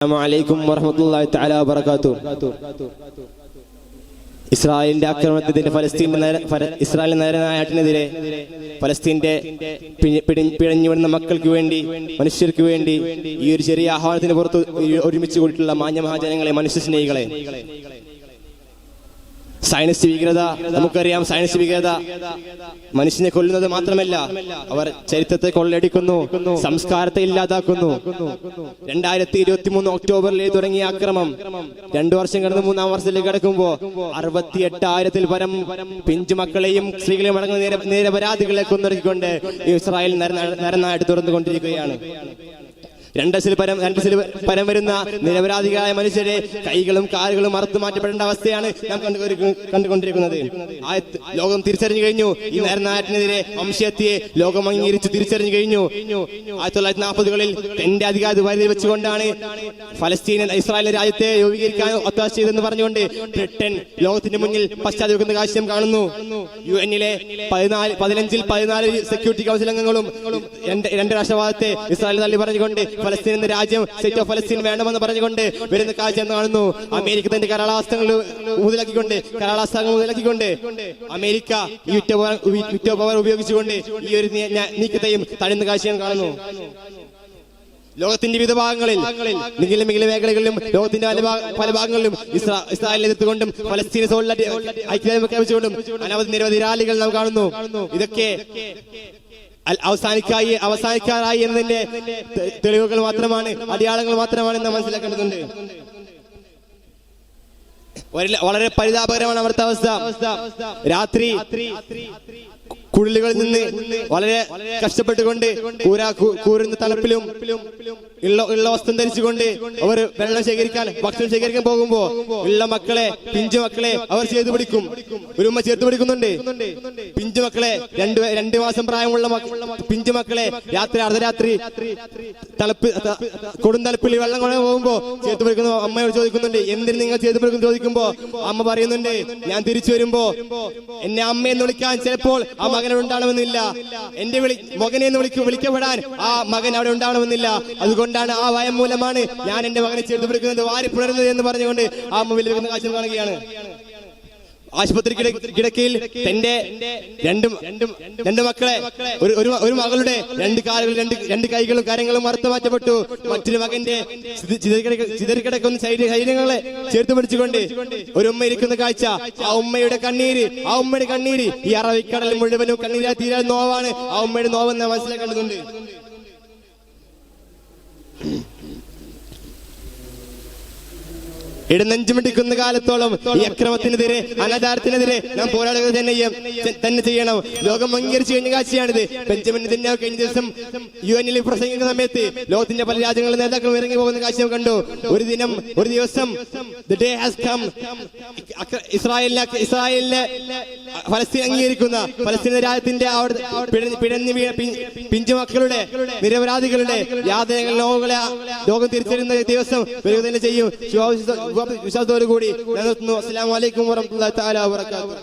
അസ്സലാമു അലൈക്കും വറഹ്മത്തുള്ളാഹി തആല വബറകാതുഹു. ഇസ്രായേലിന്റെ ആക്രമണത്തിനെതിരെ ഇസ്രായേലിന്റെ നേരനായതിനെതിരെ ഫലസ്തീന്റെ പിഴഞ്ഞു വരുന്ന മക്കൾക്ക് വേണ്ടി, മനുഷ്യർക്ക് വേണ്ടി ഈ ഒരു ചെറിയ ആഹ്വാനത്തിന് പുറത്ത് ഒരുമിച്ച് കൂടിയിട്ടുള്ള മാന്യമഹാജനങ്ങളെ, മനുഷ്യ സ്നേഹികളെ, സയൻസ് ഭീകരത, നമുക്കറിയാം. സയൻസ് ഭീകരത മനുഷ്യനെ കൊല്ലുന്നത് മാത്രമല്ല, അവർ ചരിത്രത്തെ കൊള്ളയടിക്കുന്നു, സംസ്കാരത്തെ ഇല്ലാതാക്കുന്നു. 2023 ഒക്ടോബറിൽ തുടങ്ങിയ ആക്രമണം 2 വർഷം കടന്ന് 3-ാം വർഷത്തിലേക്ക് കടക്കുമ്പോൾ 68,000-ൽ പരം പിഞ്ചുമക്കളെയും സ്ത്രീകളെയും അടങ്ങുന്ന നിരപരാധികളെ കൊന്നൊടുക്കിക്കൊണ്ട് ഇസ്രായേൽ നരനായിട്ട് തുറന്നുകൊണ്ടിരിക്കുകയാണ്. 200-ൽ പരം വരുന്ന നിരപരാധികളായ മനുഷ്യരെ കൈകളും കാലുകളും അറുത്തു മാറ്റപ്പെടേണ്ട അവസ്ഥയാണ് നാം കണ്ടുകൊണ്ടിരിക്കുന്നത്. ലോകം തിരിച്ചറിഞ്ഞു കഴിഞ്ഞു. ഈ നരനായത്തിനെതിരെ വംശഹത്യയെ ലോകം അംഗീകരിച്ച് തിരിച്ചറിഞ്ഞു കഴിഞ്ഞു. 1940-കളിൽ തന്റെ അധികാര പരിധി വെച്ചുകൊണ്ടാണ് ഫലസ്തീൻ ഇസ്രായേൽ രാജ്യത്തെ രൂപീകരിക്കാൻ ഒത്താശ ചെയ്തെന്ന് പറഞ്ഞുകൊണ്ട് ബ്രിട്ടൻ ലോകത്തിന്റെ മുന്നിൽ പശ്ചാത്തലക്കുന്ന കാഴ്ചയും കാണുന്നു. UN-ലെ 15-14 സെക്യൂരിറ്റി കൗൺസിൽ അംഗങ്ങളും രണ്ട് രാഷ്ട്രവാദത്തെ ഇസ്രായേൽ തള്ളി പറഞ്ഞുകൊണ്ട് ഫലസ്തീൻ എന്ന രാജ്യം, സ്റ്റേറ്റ് ഓഫ് ഫലസ്തീൻ വേണമെന്ന് പറഞ്ഞുകൊണ്ട് വരുന്ന കാഴ്ച എന്ന് കാണുന്നു. അമേരിക്ക തന്റെ കരാളാസ്ത്രങ്ങൾ മുതലാക്കിക്കൊണ്ട് അമേരിക്ക വിറ്റോ പവർ ഉപയോഗിച്ചുകൊണ്ട് ഈ ഒരു നീക്കത്തെയും തടയുന്ന കാഴ്ചയും കാണുന്നു. ലോകത്തിന്റെ വിവിധ ഭാഗങ്ങളിൽ, മികില മേഖലകളിലും ലോകത്തിന്റെ പല ഭാഗങ്ങളിലും ഇസ്രായേലിനെ എതിർത്തുകൊണ്ടും ഫലസ്തീൻ ഐക്യദാർഢ്യം പ്രഖ്യാപിച്ചുകൊണ്ടും നിരവധി റാലികൾ നാം കാണുന്നു. ഇതൊക്കെ അവസാനിക്കാറായി എന്നതിന്റെ തെളിവുകൾ മാത്രമാണ്, അടയാളങ്ങൾ മാത്രമാണ് എന്ന് മനസ്സിലാക്കേണ്ടതുണ്ട്. വളരെ പരിതാപകരമാണ് അവിടുത്തെ അവസ്ഥ. രാത്രി കുടിലുകളിൽ നിന്ന് വളരെ കഷ്ടപ്പെട്ടുകൊണ്ട് കൂരുന്ന തണുപ്പിലും ഉള്ള വസ്ത്രം ധരിച്ചുകൊണ്ട് അവർ വെള്ളം ശേഖരിക്കാൻ, ഭക്ഷണം ശേഖരിക്കാൻ പോകുമ്പോ ഉള്ള മക്കളെ, പിഞ്ചുമക്കളെ അവർ ചേർത്ത് പിടിക്കും. ഒരു ഉമ്മ ചേർത്ത് പിടിക്കുന്നുണ്ട്. പിഞ്ചുമക്കളെ, 2 മാസം പ്രായമുള്ള പിഞ്ചുമക്കളെ അർദ്ധരാത്രി കൊടും തണുപ്പിൽ വെള്ളം കൊണ്ടു പോകുമ്പോ ചേർത്ത് പിടിക്കുന്ന അമ്മയോട് ചോദിക്കുന്നുണ്ട്, എന്തിന് നിങ്ങൾ ചേർത്ത് പിടിക്കും ചോദിക്കുമ്പോ അമ്മ പറയുന്നുണ്ട്, ഞാൻ തിരിച്ചു വരുമ്പോ എന്നെ അമ്മയെന്ന് വിളിക്കാൻ ചിലപ്പോൾ ആ മകൻ ഉണ്ടാവണമെന്നില്ല, എന്റെ മകനെ എന്ന് വിളിക്കപ്പെടാൻ ആ മകൻ അവിടെ ഉണ്ടാവണമെന്നില്ല. അതുകൊണ്ടാണ്, ആ ഭയം മൂലമാണ് ഞാൻ എന്റെ മകനെ ചേർത്ത് പിടിക്കുന്നത്, വാരിപ്പുണരുന്നത് എന്ന് പറഞ്ഞുകൊണ്ട് ആ അമ്മ വിലപിക്കുന്ന കാഴ്ച കാണുകയാണ്. ആശുപത്രി കിടക്കയിൽ തന്റെ രണ്ട് മക്കളെ, ഒരു മകളുടെ 2 കാലുകൾ, 2 കൈകളും കാര്യങ്ങളും അറുത്തു മാറ്റപ്പെട്ടു. മറ്റൊരു മകന്റെ ചിതറിക്കിടക്കുന്ന ശരീരങ്ങളെ ചേർത്ത് പിടിച്ചുകൊണ്ട് ഒരു ഉമ്മ ഇരിക്കുന്ന കാഴ്ച. ആ ഉമ്മയുടെ കണ്ണീര് ഈ അറബിക്കടൽ മുഴുവനും കണ്ണീരാ തീരാൻ നോവാണ്. ആ ഉമ്മയുടെ നോവെന്ന് മനസ്സിലാക്കേണ്ടതുണ്ട്. ഇടനെഞ്ചുമിടിക്കുന്ന കാലത്തോളം ഈ അക്രമത്തിനെതിരെ, അനാചാരത്തിനെതിരെ നാം പോരാടുക തന്നെ ചെയ്യണം. ലോകം അംഗീകരിച്ചു കഴിഞ്ഞ കാഴ്ചയാണിത്. ബെഞ്ചമിൻ നെതന്യാഹു കഴിഞ്ഞ ദിവസം UN-ൽ പ്രസംഗിക്കുന്ന സമയത്ത് ലോകത്തിന്റെ പല രാജ്യങ്ങളിലെ നേതാക്കളും ഇറങ്ങി പോകുന്ന കാഴ്ച കണ്ടു. ഒരു ദിവസം the day has come, ഇസ്രായേലിനെ ഫലസ്തീൻ അംഗീകരിക്കുന്ന, ഫലസ്തീൻ രാജ്യത്തിന്റെ പിഴഞ്ഞു പിഞ്ചുമക്കളുടെ, നിരപരാധികളുടെ യാതനകൾ ലോകം തിരിച്ചറിയുന്ന ദിവസം വരിക തന്നെ ചെയ്യും. വിശ്വാസത്തോടു കൂടി ഞാൻ നിർത്തുന്നു. അസ്സലാമു അലൈക്കും വറഹ്മത്തുള്ളാഹി തആല വബറകാതുഹു.